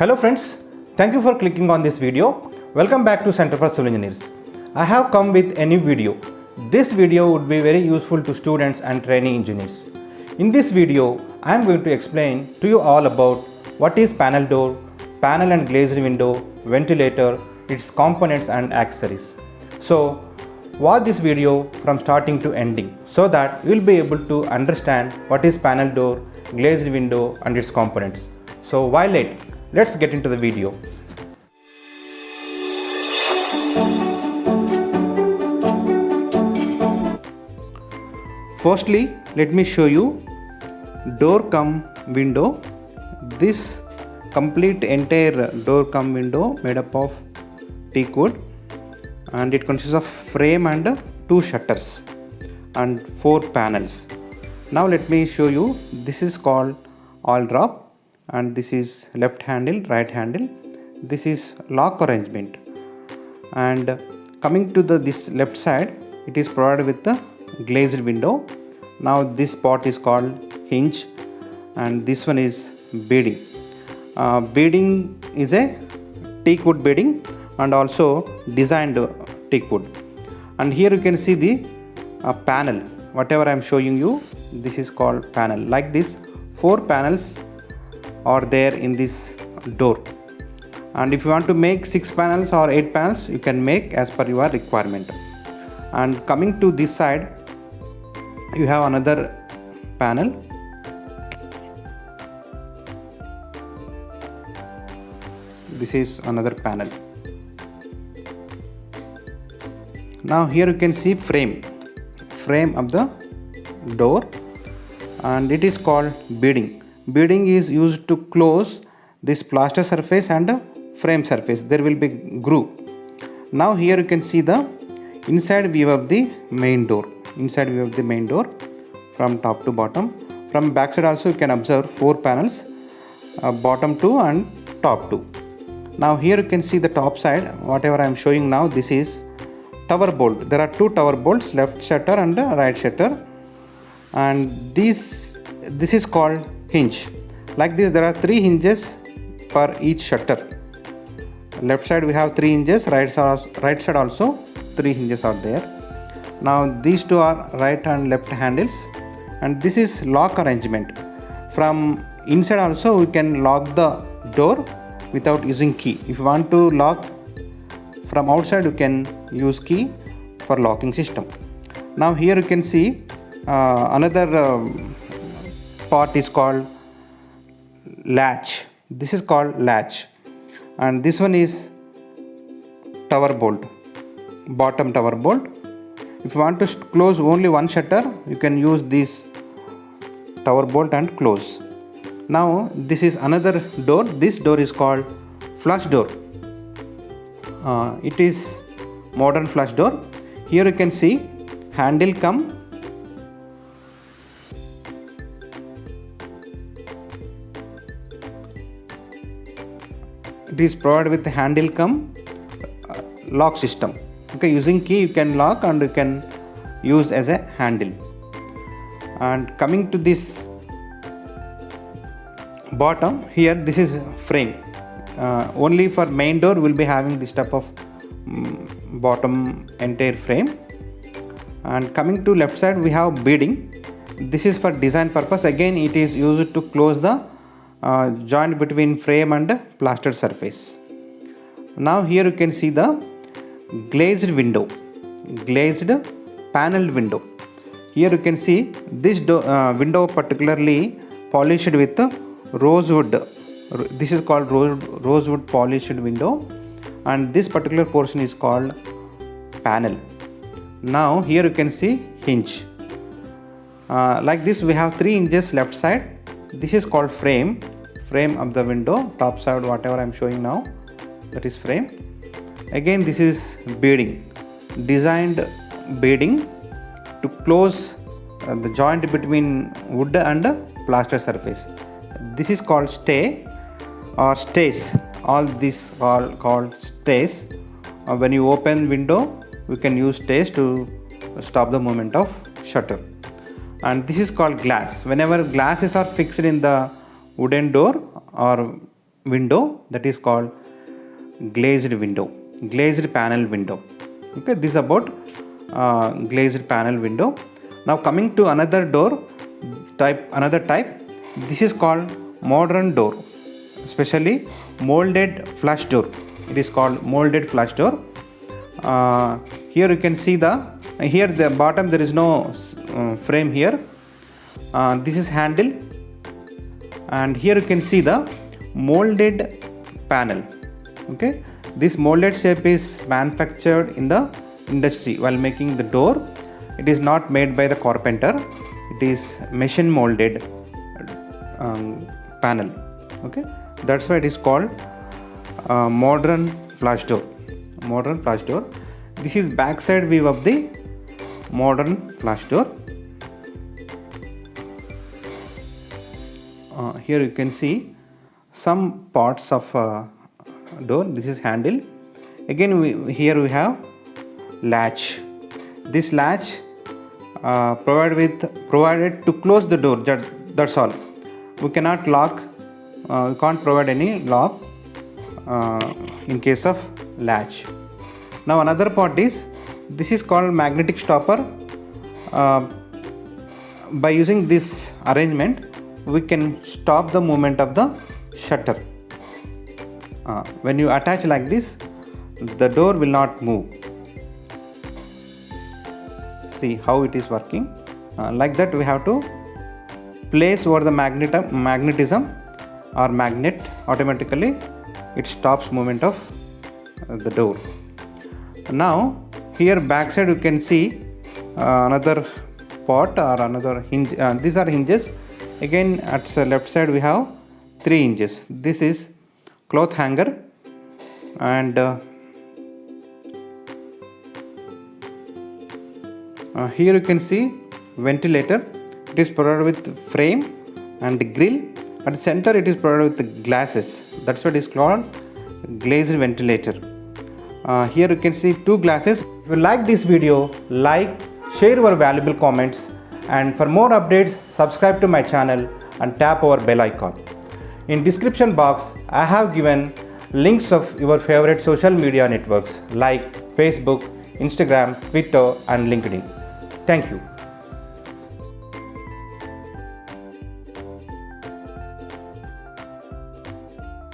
Hello friends, thank you for clicking on this video. Welcome back to Center for Civil Engineers. I have come with a new video. This video would be very useful to students and trainee engineers. In this video, I am going to explain to you all about what is panel door, panel and glazed window, ventilator, its components and accessories. So watch this video from starting to ending so that you will be able to understand what is panel door, glazed window and its components. So why late? Let's get into the video. Firstly, let me show you door cum window. This complete entire door cum window made up of teak wood, and it consists of frame and 2 shutters and 4 panels. Now let me show you. This is called all drop, and this is left handle, right handle. This is lock arrangement, and coming to this left side, it is provided with the glazed window. Now this part is called hinge, and this one is beading. Beading is a teak wood beading and also designed teak wood. And here you can see the panel. Whatever I am showing you, this is called panel. Like this, 4 panels are there in this door, and if you want to make 6 panels or 8 panels, you can make as per your requirement. And coming to this side, you have another panel. This is another panel. Now here you can see frame of the door, and it is called beading. Beading is used to close this plaster surface and frame surface. There will be groove. Now here you can see the inside view of the main door. Inside view of the main door from top to bottom. From back side also you can observe 4 panels, bottom 2 and top 2. Now here you can see the top side. Whatever I am showing now, this is tower bolt. There are 2 tower bolts, left shutter and right shutter, and this is called hinge. Like this, there are 3 hinges per each shutter. Left side we have 3 hinges, right side also 3 hinges are there. Now these 2 are right and left handles, and this is lock arrangement. From inside also we can lock the door without using key. If you want to lock from outside, you can use key for locking system. Now here you can see another part is called latch. This is called latch, and this one is tower bolt, bottom tower bolt. If you want to close only one shutter, you can use this tower bolt and close. Now this is another door. This door is called flush door. It is modern flush door. Here you can see handle cum it is provided with the handle cum lock system. Okay, using key you can lock and you can use as a handle. And coming to this bottom, here this is frame. Only for main door will be having this type of bottom entire frame. And coming to left side, we have beading. This is for design purpose. Again, it is used to close the joint between frame and plastered surface. Now here you can see the glazed window, glazed paneled window. Here you can see this window particularly polished with rosewood. This is called rosewood polished window, and this particular portion is called panel. Now here you can see hinge. Like this, we have 3 hinges left side. This is called frame of the window. Top side, whatever I am showing now, that is frame. Again, this is beading, designed beading to close the joint between wood and plaster surface. This is called stay or stays. All these are called stays. When you open window, we can use stays to stop the movement of shutter. And this is called glass. Whenever glasses are fixed in the wooden door or window, that is called glazed window, glazed panel window. Okay, this is about glazed panel window. Now coming to another door type, this is called modern door, especially molded flush door. It is called molded flush door. Here you can see the bottom there is no frame here. This is handle, and here you can see the molded panel. Okay, this molded shape is manufactured in the industry while making the door. It is not made by the carpenter, it is machine molded panel. Okay, that's why it is called modern flush door. This is backside view of the modern flush door. Here you can see some parts of door. This is handle. Again here we have latch. This latch provided to close the door. That's all. We cannot lock. We can't provide any lock in case of latch. Now another part is, this is called magnetic stopper. By using this arrangement, we can stop the movement of the shutter. When you attach like this, the door will not move. See how it is working. Like that we have to place over the magnetism or magnet. Automatically it stops movement of the door. Now here backside you can see another part or another hinge. These are hinges. Again at the left side we have 3 hinges. This is cloth hanger, and here you can see ventilator. It is provided with frame and grill. At the center it is provided with the glasses. That's what is called glazed ventilator. Here you can see 2 glasses. If you like this video, like, share your valuable comments, and for more updates subscribe to my channel and tap our bell icon. In description box I have given links of your favorite social media networks like Facebook, Instagram, Twitter and LinkedIn. Thank you.